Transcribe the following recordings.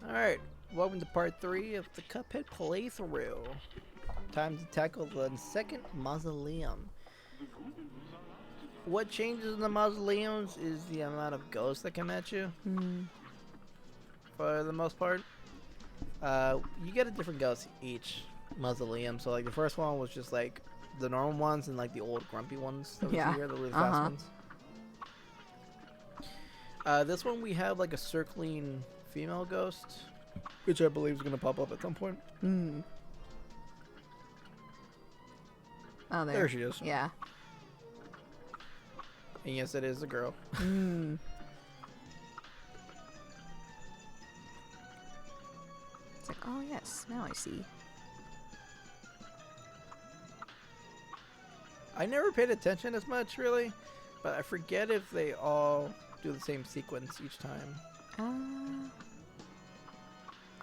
Alright, welcome to part 3 of the Cuphead playthrough. Time to tackle the second mausoleum. What changes in the mausoleums is the amount of ghosts that come at you. For the most part. You get a different ghost each mausoleum. So like the first one was just like the normal ones and like the old grumpy ones that we see here, the really fast ones. This one we have like a circling female ghost, which I believe is going to pop up at some point. Oh, there she is. Yeah. And yes, it is a girl. It's like, oh yes, now I see. I never paid attention as much, really, but I forget if they all do the same sequence each time.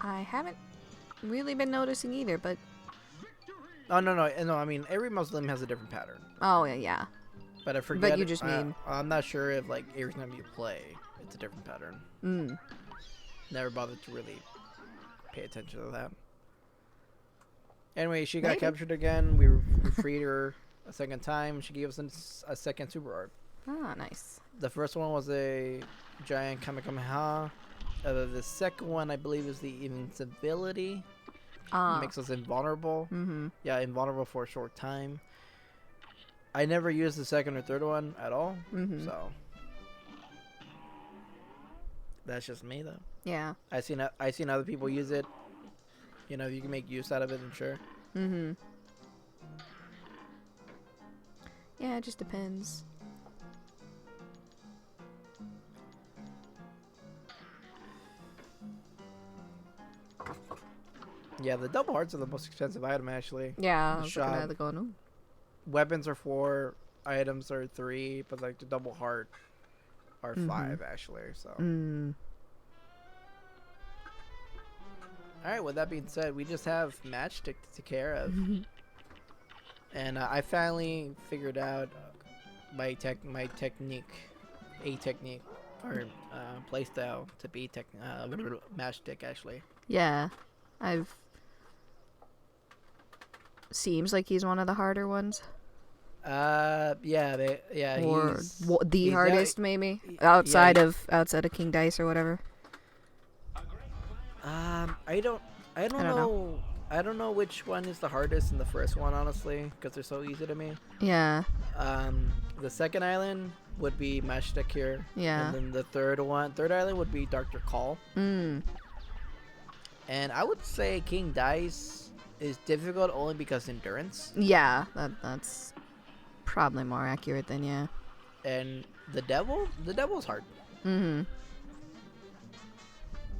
I haven't really been noticing either, but... Oh, no, I mean, every mausoleum has a different pattern. Oh, yeah. But I forget. But you just mean... I'm not sure if, like, every time you play, it's a different pattern. Never bothered to really pay attention to that. Anyway, she got captured again. We freed her a second time. She gave us a second super art. Ah, nice. The first one was a giant Kamehameha. The second one, I believe, is the invincibility. Makes us invulnerable. Yeah, invulnerable for a short time. I never used the second or third one at all. So that's just me, though. Yeah. I seen other people use it. You know, you can make use out of it, I'm sure. Yeah, it just depends. Yeah, the double hearts are the most expensive item, actually. Yeah, I was looking at it going, ooh. Weapons are 4, items are 3, but like the double heart are 5, actually. So. Alright, with that being said, we just have matchstick to take care of. And I finally figured out my technique, or playstyle to be matchstick, actually. Yeah, seems like he's one of the harder ones. Yeah, or the hardest, maybe outside of King Dice or whatever. I don't know which one is the hardest in the first one, honestly, because they're so easy to me. Yeah. The second island would be Matchstick here. Yeah. And then the third island would be Dr. Call. And I would say King Dice is difficult only because endurance. Yeah, that's probably more accurate than, yeah. And the devil's hard.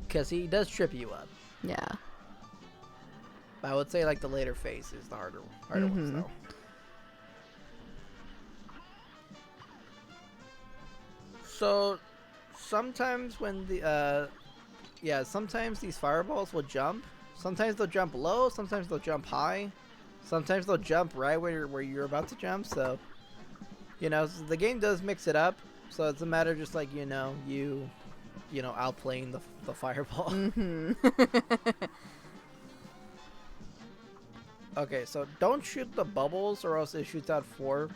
Because he does trip you up. Yeah. But I would say like the later phase is the harder ones though. So sometimes when sometimes these fireballs will jump. Sometimes they'll jump low, sometimes they'll jump high. Sometimes they'll jump right where you're about to jump, so you know, so the game does mix it up. So it's a matter of just like, you know, outplaying the fireball. Okay, so don't shoot the bubbles or else it shoots out 4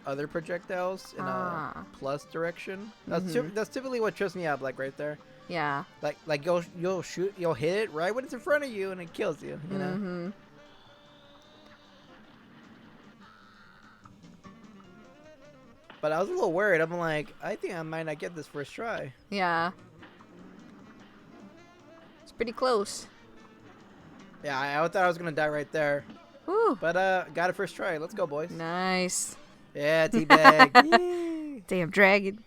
other projectiles in a plus direction. That's typically what trips me up, like right there. Yeah. Like you'll hit it right when it's in front of you and it kills you, you know? But I was a little worried. I'm like, I think I might not get this first try. Yeah. It's pretty close. Yeah, I thought I was gonna die right there. Woo. But got it first try. Let's go, boys. Nice. Yeah, teabag. Damn dragon.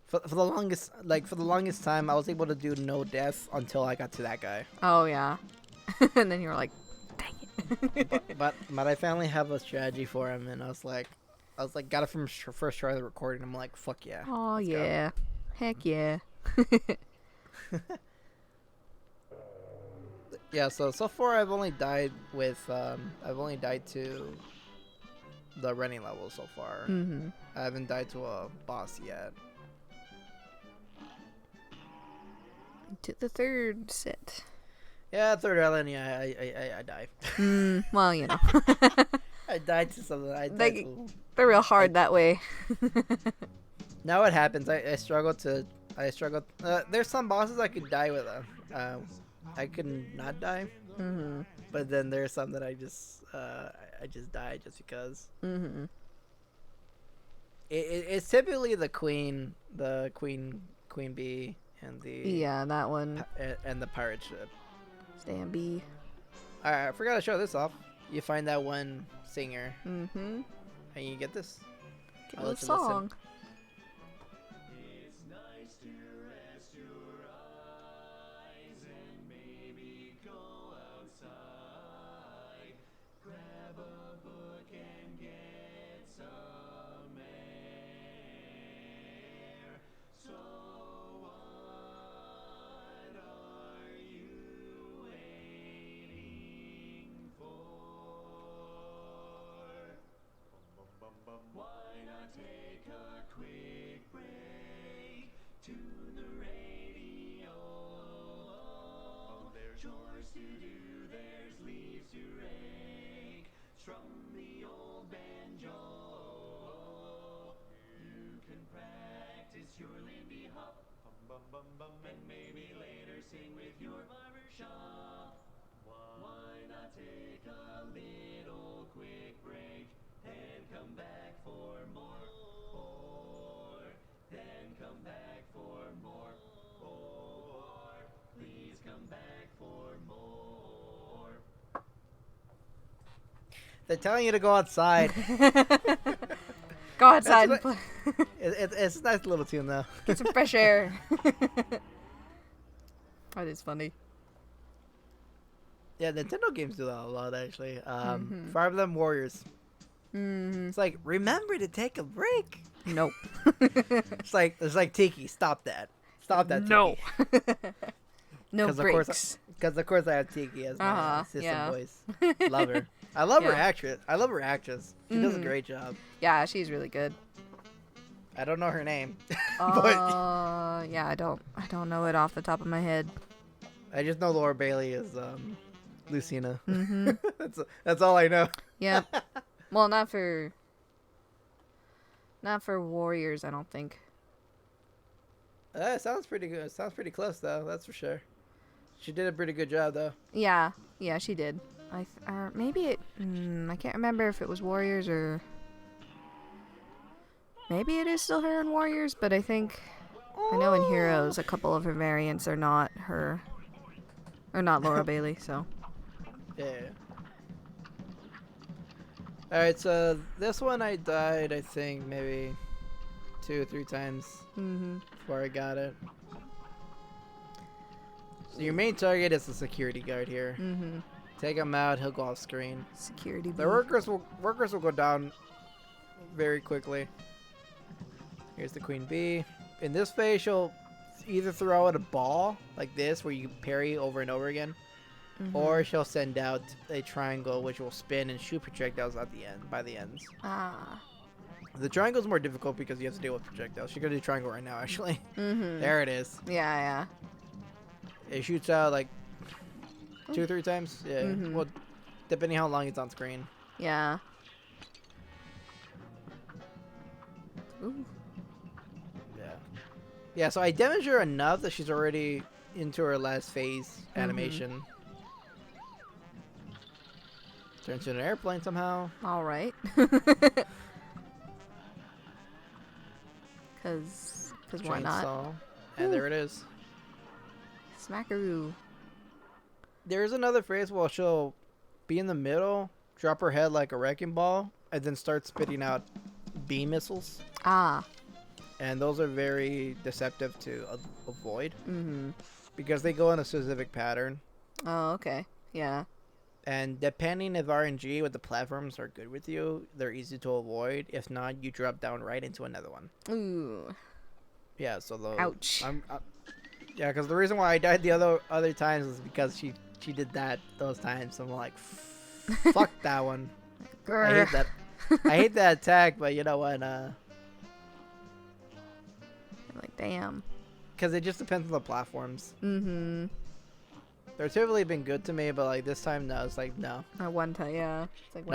For the longest time, I was able to do no death until I got to that guy. Oh yeah. And then you were like, dang it. but I finally have a strategy for him, and I was like, got it from first try of the recording. I'm like, fuck yeah. Oh yeah. Heck yeah. Yeah. So far I've only died to the running level so far. I haven't died to a boss yet. to the third set. Yeah, third island. Yeah, I die. Well, you know. I died to something. They're real hard that way. Now what happens? I struggle. There's some bosses I could die with. I could not die. Mm-hmm. But then there's some that I just die just because. Mm-hmm. It's typically the queen bee, and that one. and the pirate ship. Stan B. Alright, I forgot to show this off. You find that one singer. Mm-hmm. And you get this. Get a song. Listen. And maybe later sing with your barbershop. Why not take a little quick break and come back for more? Then come back for more. Please come back for more. They're telling you to go outside. Go outside and play. It's a nice little tune, though. Get some fresh air. That is funny. Yeah, Nintendo games do that a lot, actually. Fire Emblem Warriors. Mm-hmm. It's like, remember to take a break. Nope. It's like Tiki. Stop that. Stop that. No. Tiki. No breaks. Because of course I have Tiki as my system yeah. voice. Love her. I love her Yeah. actress. I love her actress. She does a great job. Yeah, she's really good. I don't know her name, Yeah, I don't know it off the top of my head. I just know Laura Bailey is Lucina. Mm-hmm. That's all I know. Yep. Well, not for Warriors, I don't think. It sounds pretty good. It sounds pretty close though. That's for sure. She did a pretty good job though. Yeah, she did. Maybe it. I can't remember if it was Warriors or. Maybe it is still her in Warriors, but I think I know in Heroes a couple of her variants are not her, or not Laura Bailey. So. Yeah. All right, so this one I died, I think maybe 2 or 3 times before I got it. So your main target is the security guard here. Take him out, he'll go off screen. Security. The workers will go down very quickly. Here's the queen bee. In this phase, she'll either throw out a ball like this, where you parry over and over again, or she'll send out a triangle, which will spin and shoot projectiles at the end by the ends. The triangle's more difficult because you have to deal with projectiles. She's gonna do triangle right now, actually. There it is. Yeah. It shoots out like 2 or 3 times. Yeah. Well, depending how long it's on screen. Yeah. Ooh. Yeah, so I damaged her enough that she's already into her last phase animation. Turns into an airplane somehow. All right. Cause why not? Chainsaw. And there it is. Smackaroo. There's another phase where she'll be in the middle, drop her head like a wrecking ball, and then start spitting out beam missiles. And those are very deceptive to avoid. Because they go in a specific pattern. Oh, okay. Yeah. And depending if RNG with the platforms are good with you, they're easy to avoid. If not, you drop down right into another one. Ooh. Yeah, so those... Ouch. Yeah, because the reason why I died the other times is because she did that those times. So I'm like, fuck that one. I hate that. I hate that attack, but you know what? Like, damn. because it just depends on the platforms. Mm-hmm. They're typically been good to me, but like this time, no. It's like no. At one time, yeah. It's like, No,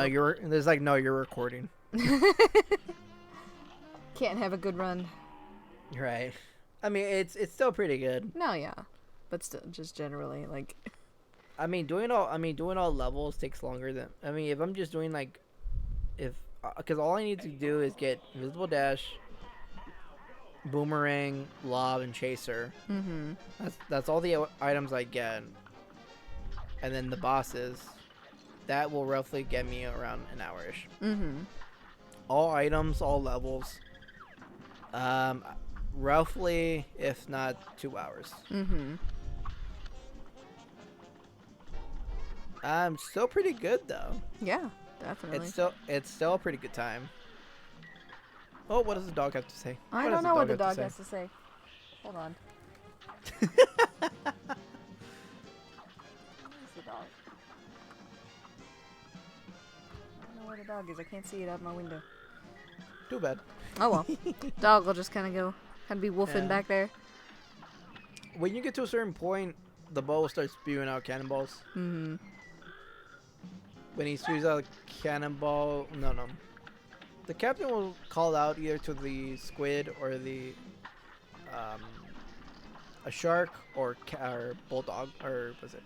well, you're recording. can't have a good run. Right. I mean, it's still pretty good. No, yeah, but still, just generally, like, doing all levels takes longer than. If I'm just doing like, because all I need to do is get invisible dash, boomerang, lob, and chaser. mm-hmm. That's all the items I get, and then the bosses. That will roughly get me around an hour-ish. Mm-hmm. All items, all levels. Roughly, if not 2 hours. Mm-hmm. Still pretty good though. Yeah, definitely. It's still a pretty good time. Oh, what does the dog have to say? I don't know what the dog has to say. Hold on. Where's the dog? I don't know where the dog is. I can't see it out my window. Too bad. Oh well. Dog will just kind of be woofing Yeah. back there. When you get to a certain point, the bow will start spewing out cannonballs. Mm-hmm. When he spews out a cannonball, no. The captain will call out either to the squid or a shark or bulldog, or was it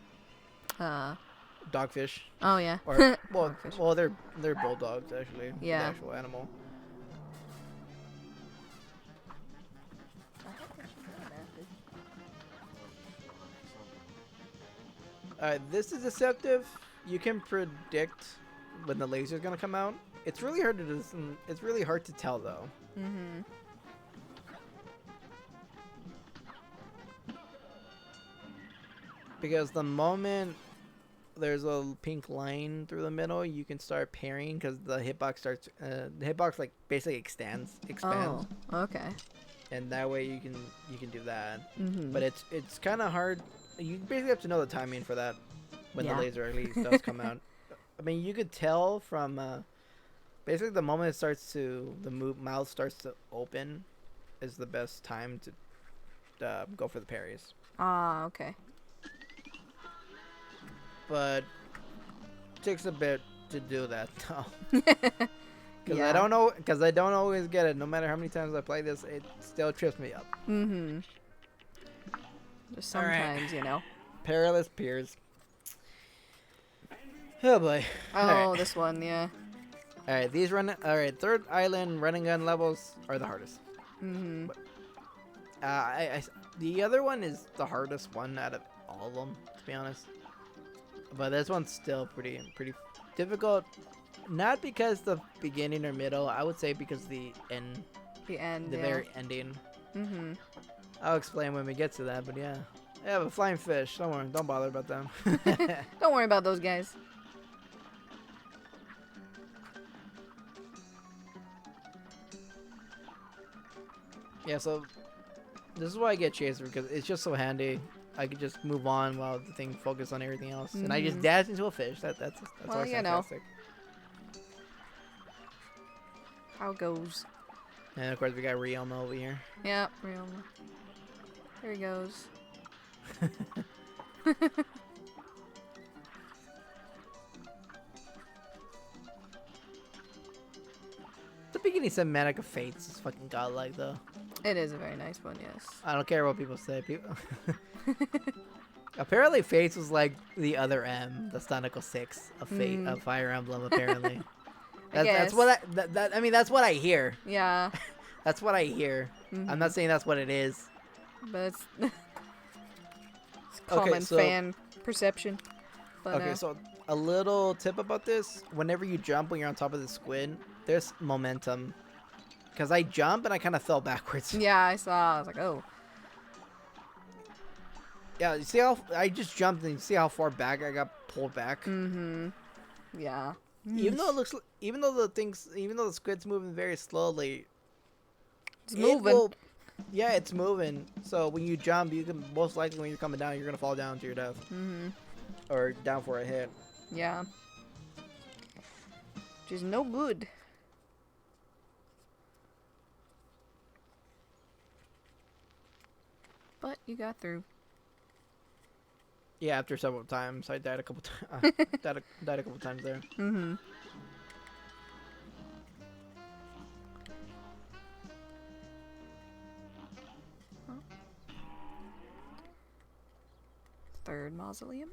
dogfish? Oh yeah. Or Dogfish. they're bulldogs actually. Yeah. The actual animal. This is deceptive. You can predict when the laser is gonna come out. It's really hard to It's really hard to tell though. Mm-hmm. Because the moment there's a pink line through the middle, you can start parrying because the hitbox starts. The hitbox like basically expands, Oh, okay. and that way you can do that. Mm-hmm. But it's kind of hard. You basically have to know the timing for that when Yeah. the laser at least does come out. You could tell from basically the moment it starts to mouth starts to open is the best time to go for the parries. Ah, okay. But it takes a bit to do that though. Because Yeah. I don't know. Because I don't always get it. No matter how many times I play this, it still trips me up. Mm-hmm. Just All right. sometimes, you know. Perilous Piers. Oh boy. Oh, Alright. this one, yeah. All right, third island running gun levels are the hardest. Mm-hmm. The other one is the hardest one out of all of them, to be honest. But this one's still pretty difficult. Not because the beginning or middle, I would say because the end, The end, the yeah. very ending. Mm-hmm. I'll explain when we get to that, but yeah. Yeah, but flying fish, don't worry, don't bother about them. Don't worry about those guys. Yeah, so this is why I get Chaser, because it's just so handy. I could just move on while the thing focus on everything else, and I just Mhm. dash into a fish. That's Well, always you know. fantastic. How it goes. And of course we got Ryoma over here. Yeah, real. There he goes. The beginning cinematic of Fates is fucking godlike though. It is a very nice one, yes. I don't care what people say. People. Apparently, Fates was like the other M, the Stonical 6 of Fate of Fire Emblem. Apparently, that's guess. what that's what I hear. Yeah, That's what I hear. I'm not saying that's what it is. but it's, it's common so- fan perception. But, Okay, so a little tip about this: whenever you jump when you're on top of the squid, there's momentum. Because I jump and I kind of fell backwards. yeah, I saw. I was like, oh. Yeah, you see how I just jumped and you see how far back I got pulled back. Mm-hmm. Yeah. Even though it looks, even though the squid's moving very slowly, It's it moving. will- yeah, it's moving. So when you jump, you can most likely when you're coming down, you're gonna fall down to your death Mm-hmm. or down for a hit. Yeah. Which is no good. But you got through. Yeah, after several times, I died a couple times. Died a couple times there. Mm-hmm. Third mausoleum.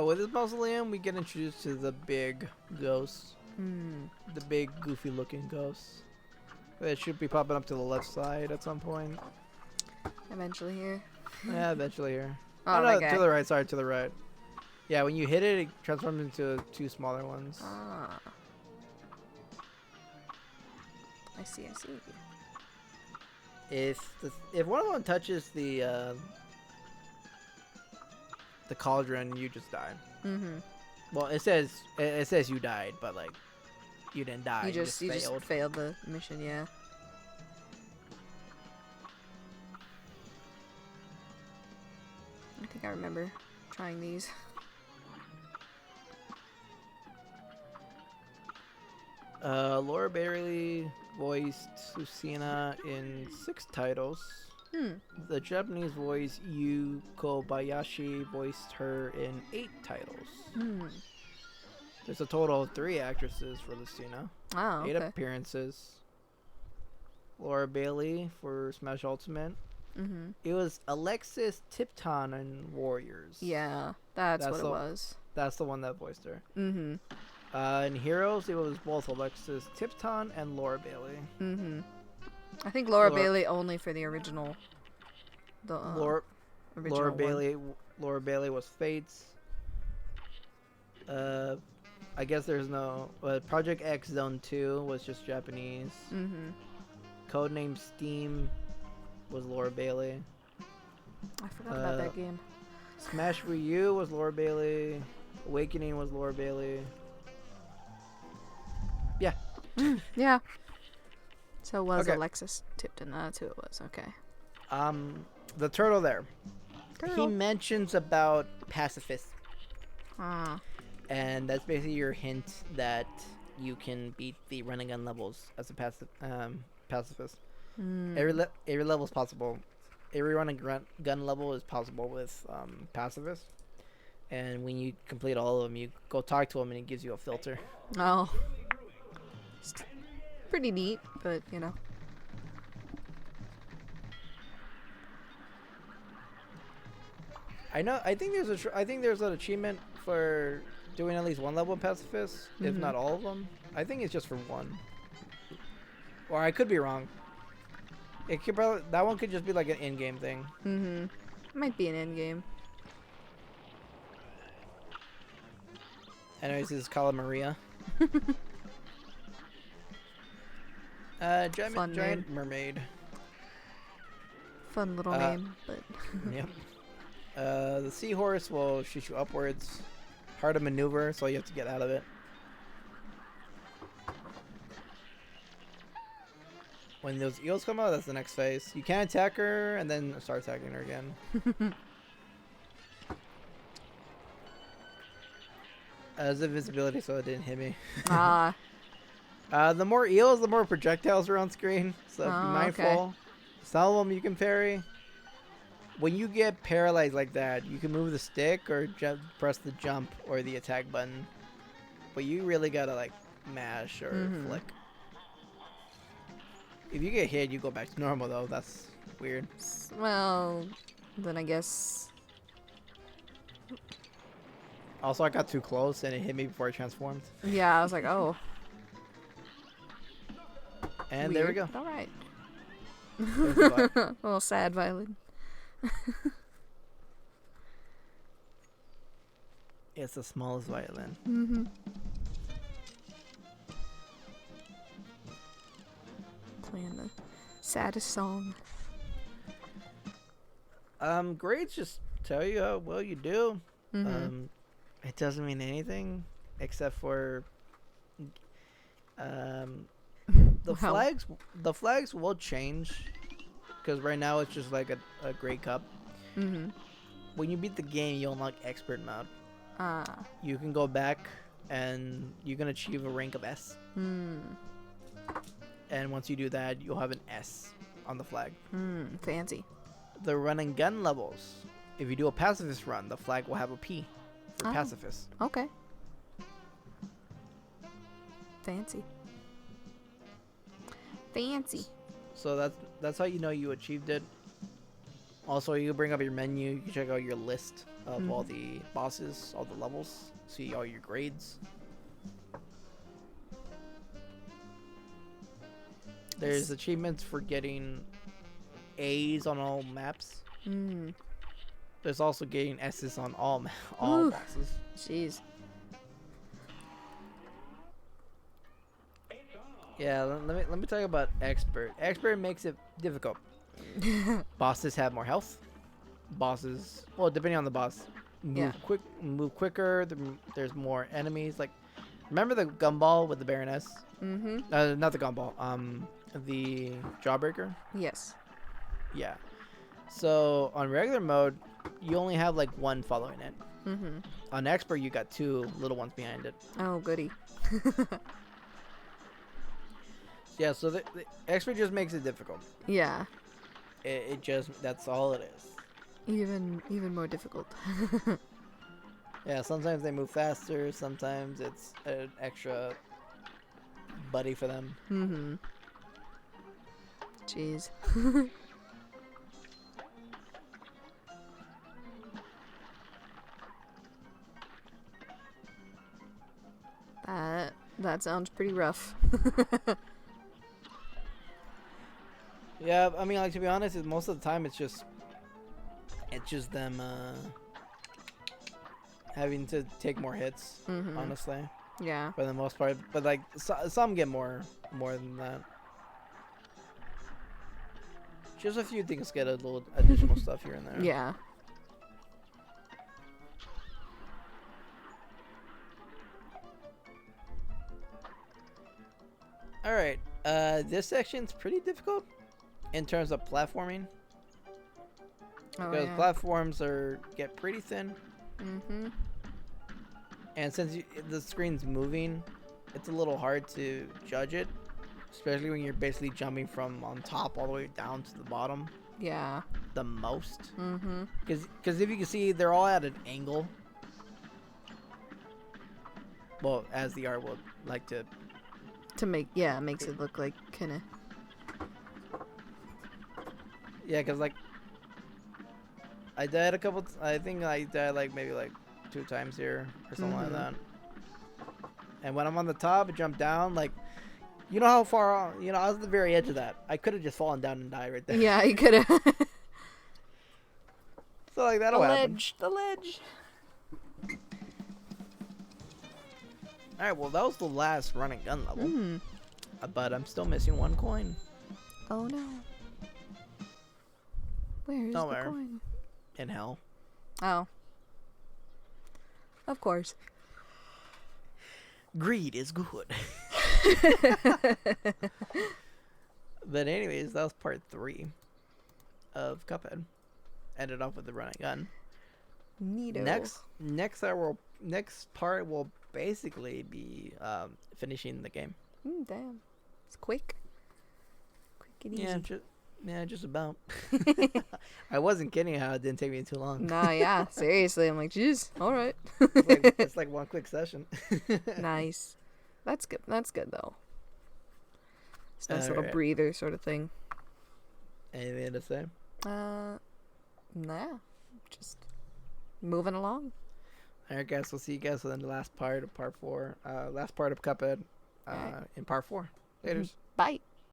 With this mausoleum, we get introduced to the big ghosts. The big, goofy-looking ghosts. It should be popping up to the left side at some point. Eventually here. Yeah, eventually here. Oh, no, that guy. to the right. Sorry, to the right. Yeah, when you hit it, it transforms into two smaller ones. Ah. I see. If one of them touches the cauldron, you just die. Mm-hmm. Well, it says you died, but like you didn't die. You just failed. failed the mission, yeah. I think I remember trying these. Laura Bailey voiced Susina in 6 titles. The Japanese voice Yu Kobayashi voiced her in 8 titles. There's a total of 3 actresses for Lucina. Oh, 8 okay. appearances. Laura Bailey for Smash Ultimate. Mm-hmm. It was Alexis Tipton in Warriors. Yeah, that's what it was. That's the one that voiced her. Mm-hmm. In Heroes, it was both Alexis Tipton and Laura Bailey. Mm-hmm. I think Laura Bailey only for the original. The Laura original Laura Bailey was Fates. I guess there's no Project X Zone 2 was just Japanese. Mm-hmm. Codename Steam was Laura Bailey. I forgot about that game. Smash Wii U was Laura Bailey. Awakening was Laura Bailey. Yeah. Yeah. So it was Okay. Alexis Tipton. That's who it was. Okay. The turtle there. He Turtle. mentions about pacifists, Ah. and that's basically your hint that you can beat the run and gun levels as a pacifist. Every level is possible. Every run and gun level is possible with pacifists. And when you complete all of them, you go talk to him, and he gives you a filter. Oh. It's pretty neat, but you know. I think there's an achievement for doing at least one level of pacifist, if not all of them. I think it's just for one. Or I could be wrong. It could probably that one could just be like an in-game thing. Mm-hmm. Might be an end game. Anyways, this is Cala Maria. Fun Giant Mermaid. Fun little name, but Yep. The seahorse will shoot you upwards. Hard to maneuver, so you have to get out of it. When those eels come out, that's the next phase. You can attack her and then start attacking her again. As invisibility, so it didn't hit me. ah, The more eels, the more projectiles are on screen. So be Oh, mindful. okay. Some of them you can parry. When you get paralyzed like that, you can move the stick or press the jump or the attack button. But you really gotta like mash or flick. If you get hit, you go back to normal though. That's weird. well, then I guess. Also, I got too close and it hit me before I transformed. Yeah, I was like, oh. And there we go. All right. There's the vibe. A little sad violin. It's the smallest violin. Mm-hmm. Playing the saddest song. Grades just tell you how well you do. Mm-hmm. It doesn't mean anything except for Um, Wow. the flags will change because right now it's just like a great cup. Mm-hmm. When you beat the game, you unlock expert mode. Ah. You can go back and you can achieve a rank of S. And once you do that, you'll have an S on the flag. Fancy. The run and gun levels. If you do a pacifist run, the flag will have a P for Oh. pacifist. Okay. Fancy. Fancy. So that's how you know you achieved it. Also, you can bring up your menu. You can check out your list of all the bosses, all the levels, see all your grades. There's achievements for getting A's on all maps. There's also getting S's on all Ooh. bosses. Jeez. Yeah, let me talk about expert. Expert makes it difficult. Bosses have more health. Bosses, well, depending on the boss, move quicker. There's more enemies. Like, remember the gumball with the Baroness? Not the gumball. The Jawbreaker. Yes. Yeah. So on regular mode, you only have like one following it. On expert, you got two little ones behind it. Oh, goody. Yeah. So the expert just makes it difficult. Yeah. It just, that's all it is. Even more difficult. Yeah, sometimes they move faster, sometimes it's an extra buddy for them. Jeez. That sounds pretty rough. Yeah, I mean, like, to be honest, most of the time it's just them having to take more hits, honestly, Yeah. for the most part. But like, some get more than that. Just a few things get a little additional stuff here and there. Yeah. All right. This section's pretty difficult in terms of platforming. Oh, Because yeah. platforms get pretty thin, Mhm. and since the screen's moving, it's a little hard to judge it, especially when you're basically jumping from on top all the way down to the bottom Yeah. the most. Mhm. Because if you can see, they're all at an angle. Well, as the art would like to. Makes it look like kind of. Yeah, because like I died I think I died like maybe like 2 times here or something like that. And when I'm on the top, I jump down. Like, you know how far? I was at the very edge of that. I could have just fallen down and died right there. Yeah, you could have. So like that'll happen. The ledge. All right, well that was the last run and gun level. But I'm still missing 1 coin. Oh no. Where's the Nowhere. coin? In hell. Oh. Of course. Greed is good. But anyways, that was part 3 of Cuphead. Ended off with the run and gun. Neato. Next part will basically be finishing the game. Damn. It's quick. Quick and easy. Just about. I wasn't kidding how it didn't take me too long. Nah, yeah. Seriously. I'm like, jeez. All right. It's like one quick session. Nice. That's good. That's good, though. It's a nice little Alright. breather sort of thing. Anything to say? Nah. Just moving along. Alright, guys. We'll see you guys in the last part of part 4. Last part of Cuphead Alright. in part 4. Laters. Bye.